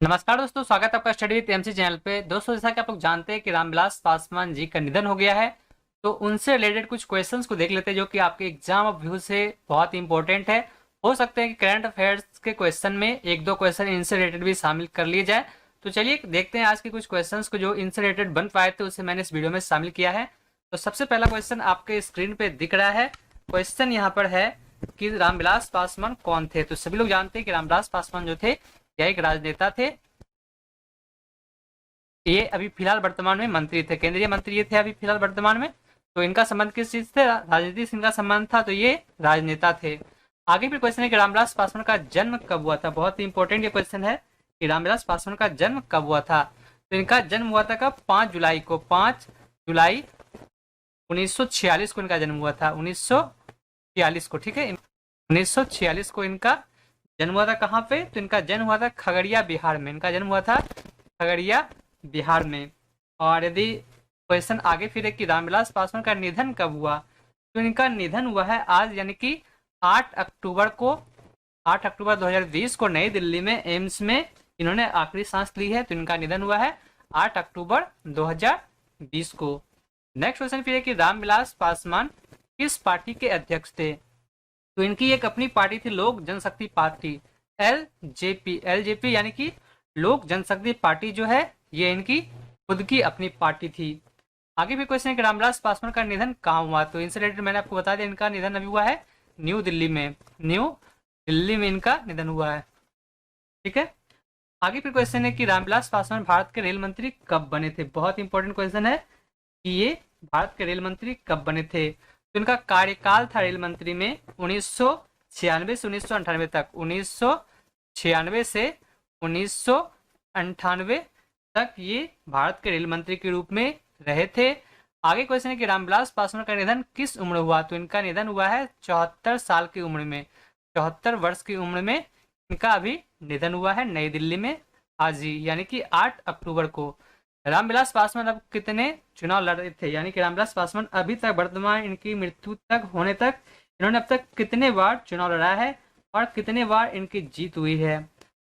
नमस्कार दोस्तों, स्वागत है आपका स्टडी विद एमसी चैनल पे। दोस्तों, जैसा कि आप लोग जानते हैं कि रामविलास पासवान जी का निधन हो गया है, तो उनसे रिलेटेड कुछ क्वेश्चंस को देख लेते हैं जो कि आपके एग्जाम ऑफ व्यू से बहुत इंपॉर्टेंट है। हो सकते हैं कि करंट अफेयर्स के क्वेश्चन में एक दो क्वेश्चन इनसे रिलेटेड भी शामिल कर लिए जाए। तो चलिए देखते हैं आज के कुछ क्वेश्चन को जो इनसे रिलेटेड बन पाए थे, उसे मैंने इस वीडियो में शामिल किया है। तो सबसे पहला क्वेश्चन आपके स्क्रीन पे दिख रहा है। क्वेश्चन यहाँ पर है कि रामविलास पासवान कौन थे। तो सभी लोग जानते हैं कि रामविलास पासवान जो थे यह एक राजनेता थे। ये अभी फिलहाल वर्तमान में मंत्री थे, केंद्रीय मंत्री ये थे अभी फिलहाल वर्तमान में। तो इनका संबंध किस चीज से, राजनीति से इनका संबंध था, तो ये राजनेता थे। आगे फिर क्वेश्चन है कि रामविलास पासवान का जन्म कब हुआ था। बहुत ही इंपॉर्टेंट ये क्वेश्चन है कि रामविलास पासवान का जन्म कब हुआ था। तो इनका जन्म हुआ था कब, 5 जुलाई को। 5 जुलाई 1946 को इनका जन्म हुआ था। 1946 को, ठीक है, 1946 को इनका जन्म हुआ था। कहाँ पे, तो इनका जन्म हुआ था खगड़िया बिहार में। इनका जन्म हुआ था खगड़िया बिहार में। और यदि क्वेश्चन आगे फिर है कि रामविलास पासवान का निधन कब हुआ, तो इनका निधन हुआ है आज, यानी कि 8 अक्टूबर को। 8 अक्टूबर 2020 को नई दिल्ली में एम्स में इन्होंने आखिरी सांस ली है। तो इनका निधन हुआ है 8 अक्टूबर 2020 को। नेक्स्ट क्वेश्चन फिर है कि रामविलास पासवान किस पार्टी के अध्यक्ष थे। तो इनकी एक अपनी पार्टी थी, लोक जनशक्ति पार्टी, एलजेपी। एलजेपी यानी कि लोक जनशक्ति पार्टी जो है, ये इनकी खुद की अपनी पार्टी थी। आगे भी क्वेश्चन है कि रामविलास पासवान का निधन कहाँ हुआ। तो इनसे रिलेटेड मैंने आपको बता दिया, इनका निधन अभी हुआ है न्यू दिल्ली में। न्यू दिल्ली में इनका निधन हुआ है, ठीक है। आगे फिर क्वेश्चन है कि रामविलास पासवान भारत के रेल मंत्री कब बने थे। बहुत इंपॉर्टेंट क्वेश्चन है कि ये भारत के रेल मंत्री कब बने थे। तो इनका कार्यकाल था रेल मंत्री में 1996 से 1998 तक। 1996 से 1998 तक ये भारत के रेल मंत्री के रूप में रहे थे। आगे क्वेश्चन है कि रामविलास पासवान का निधन किस उम्र हुआ। तो इनका निधन हुआ है 74 साल की उम्र में। 74 वर्ष की उम्र में इनका अभी निधन हुआ है नई दिल्ली में आज ही, यानी कि 8 अक्टूबर को। रामविलास पासवान अब कितने चुनाव लड़ रहे थे, यानी कि रामविलास पासवान अभी तक वर्तमान इनकी मृत्यु तक होने तक इन्होंने अब तक कितने बार चुनाव लड़ा है और कितने बार इनकी जीत हुई है।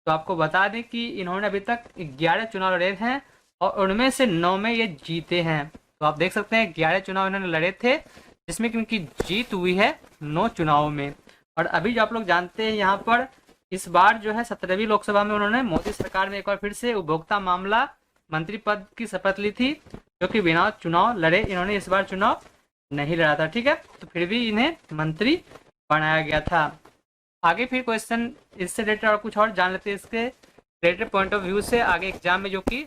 तो आपको बता दें कि इन्होंने अभी तक 11 चुनाव लड़े हैं और उनमें से 9 में ये जीते हैं। तो आप देख सकते हैं 11 चुनाव इन्होंने लड़े थे, जिसमें कि इनकी जीत हुई है 9 चुनावों में। और अभी जो आप लोग जानते हैं, यहाँ पर इस बार जो है 17वीं लोकसभा में उन्होंने मोदी सरकार में एक बार फिर से उपभोक्ता मामला मंत्री पद की शपथ ली थी, जो कि बिना चुनाव लड़े इन्होंने इस बार चुनाव नहीं लड़ा था, ठीक है। तो फिर भी इन्हें मंत्री बनाया गया था। आगे फिर क्वेश्चन इससे रिलेटेड और कुछ और जान लेते हैं, इसके रिलेटेड पॉइंट ऑफ व्यू से आगे एग्जाम में जो कि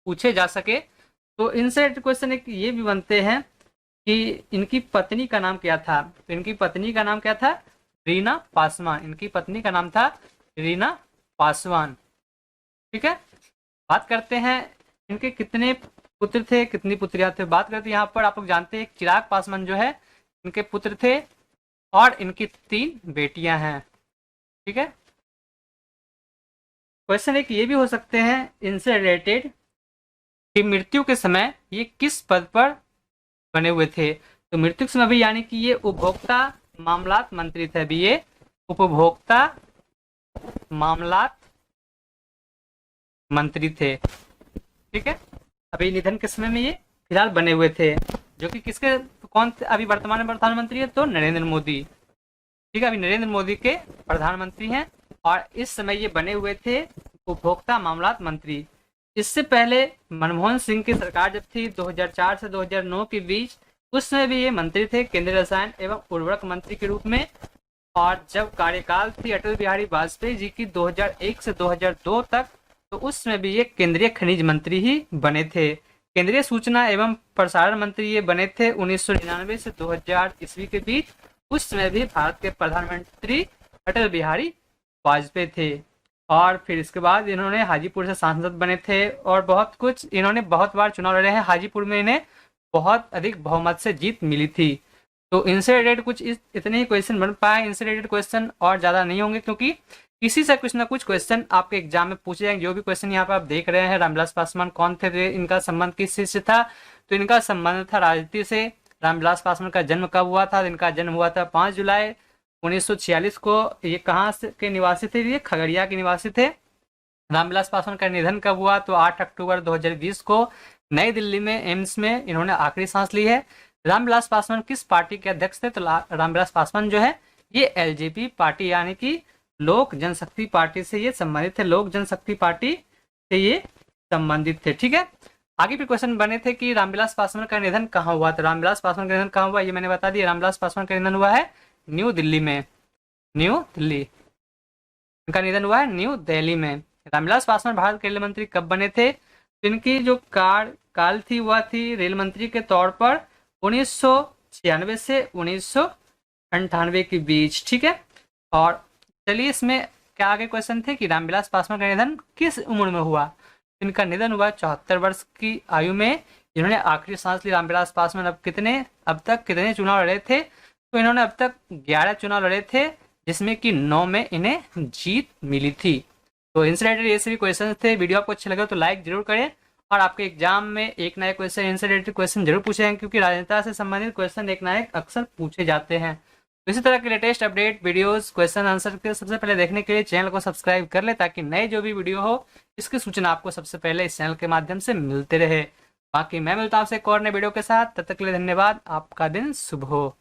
पूछे जा सके। तो इनसे रिलेटेड क्वेश्चन एक ये भी बनते हैं कि इनकी पत्नी का नाम क्या था। तो इनकी पत्नी का नाम क्या था, रीना पासवान। इनकी पत्नी का नाम था रीना पासवान, ठीक है। बात करते हैं इनके कितने पुत्र थे, कितनी पुत्रियां थे। बात करते हैं यहाँ पर, आप लोग जानते हैं चिराग पासवान जो है इनके पुत्र थे और इनकी 3 बेटियां हैं, ठीक है। क्वेश्चन एक ये भी हो सकते हैं इनसे रिलेटेड कि मृत्यु के समय ये किस पद पर बने हुए थे। तो मृत्यु के समय भी, यानी कि ये उपभोक्ता मामलात मंत्री थे। अभी ये उपभोक्ता मामलात मंत्री थे, ठीक है। अभी निधन के समय में ये फिलहाल बने हुए थे, जो कि किसके, कौन अभी वर्तमान में प्रधानमंत्री है, तो नरेंद्र मोदी, ठीक है। अभी नरेंद्र मोदी के प्रधानमंत्री हैं और इस समय ये बने हुए थे उपभोक्ता मामलात मंत्री। इससे पहले मनमोहन सिंह की सरकार जब थी 2004 से 2009 के बीच, उस समय भी ये मंत्री थे केंद्रीय रसायन एवं उर्वरक मंत्री के रूप में। और जब कार्यकाल थी अटल बिहारी वाजपेयी जी की 2001 से 2002 तक, तो उस समय भी ये केंद्रीय खनिज मंत्री ही बने थे। केंद्रीय सूचना एवं प्रसारण मंत्री ये बने थे 1999 से 2000 ईस्वी के बीच। उस समय भी भारत के प्रधानमंत्री अटल बिहारी वाजपेयी थे। और फिर इसके बाद इन्होंने हाजीपुर से सांसद बने थे और बहुत कुछ, इन्होंने बहुत बार चुनाव लड़े हैं। हाजीपुर में इन्हें बहुत अधिक बहुमत से जीत मिली थी। तो इनसे रिलेटेड कुछ इतने ही क्वेश्चन बन पाए। इनसे रिलेटेड क्वेश्चन और ज़्यादा नहीं होंगे, क्योंकि इसी से कुछ ना कुछ क्वेश्चन आपके एग्जाम में पूछे जाएंगे। जो भी क्वेश्चन यहाँ पे आप देख रहे हैं, रामविलास पासवान कौन थे, इनका संबंध किस चीज से था, तो इनका संबंध था राजनीति से। रामविलास पासवान का जन्म कब हुआ था, इनका जन्म हुआ था 5 जुलाई 1946 को। ये कहाँ से के निवासी थे, ये खगड़िया के निवासी थे। रामविलास पासवान का निधन कब हुआ? तो 8 अक्टूबर 2020 को नई दिल्ली में एम्स में इन्होंने आखिरी सांस ली है। रामविलास पासवान किस पार्टी के अध्यक्ष थे? तो रामविलास पासवान जो है ये एलजेपी पार्टी यानी कि लोक जनशक्ति पार्टी से ये संबंधित थे, लोक जनशक्ति पार्टी से ये संबंधित थे। ठीक है, आगे भी क्वेश्चन बने थे कि रामविलास पासवान का निधन कहाँ हुआ? तो रामविलास पासवान का निधन कहाँ हुआ ये मैंने बता दिया। रामविलास पासवान का निधन हुआ है न्यू दिल्ली में, न्यू दिल्ली। इनका निधन हुआ है न्यू दिल्ली में। रामविलास पासवान भारत के रेल मंत्री कब बने थे? तो इनकी जो काल थी वह थी रेल मंत्री के तौर पर 1996 से 1998 के बीच। ठीक है, और चलिए इसमें क्या आगे क्वेश्चन थे कि रामविलास पासवान का निधन किस उम्र में हुआ? इनका निधन हुआ 74 वर्ष की आयु में। इन्होंने आखिरी सांस ली। रामविलास पासवान अब तक कितने चुनाव लड़े थे? तो इन्होंने अब तक 11 चुनाव लड़े थे, जिसमें कि 9 में इन्हें जीत मिली थी। तो इनसे रिलेटेड ये सभी क्वेश्चन थे। वीडियो आपको अच्छे लगे तो लाइक जरूर करें, और आपके एग्जाम में एक ना एक क्वेश्चन इनसे रिलेटेड क्वेश्चन जरूर पूछे हैं, क्योंकि राजनेता से संबंधित क्वेश्चन एक ना एक अक्सर पूछे जाते हैं। तो इसी तरह के latest update videos question answer के सबसे पहले देखने के लिए चैनल को सब्सक्राइब कर ले, ताकि नए जो भी वीडियो हो इसकी सूचना आपको सबसे पहले इस चैनल के माध्यम से मिलते रहे। बाकी मैं मिलता हूं आपसे एक और नए वीडियो के साथ, तब तक के लिए धन्यवाद। आपका दिन शुभ हो।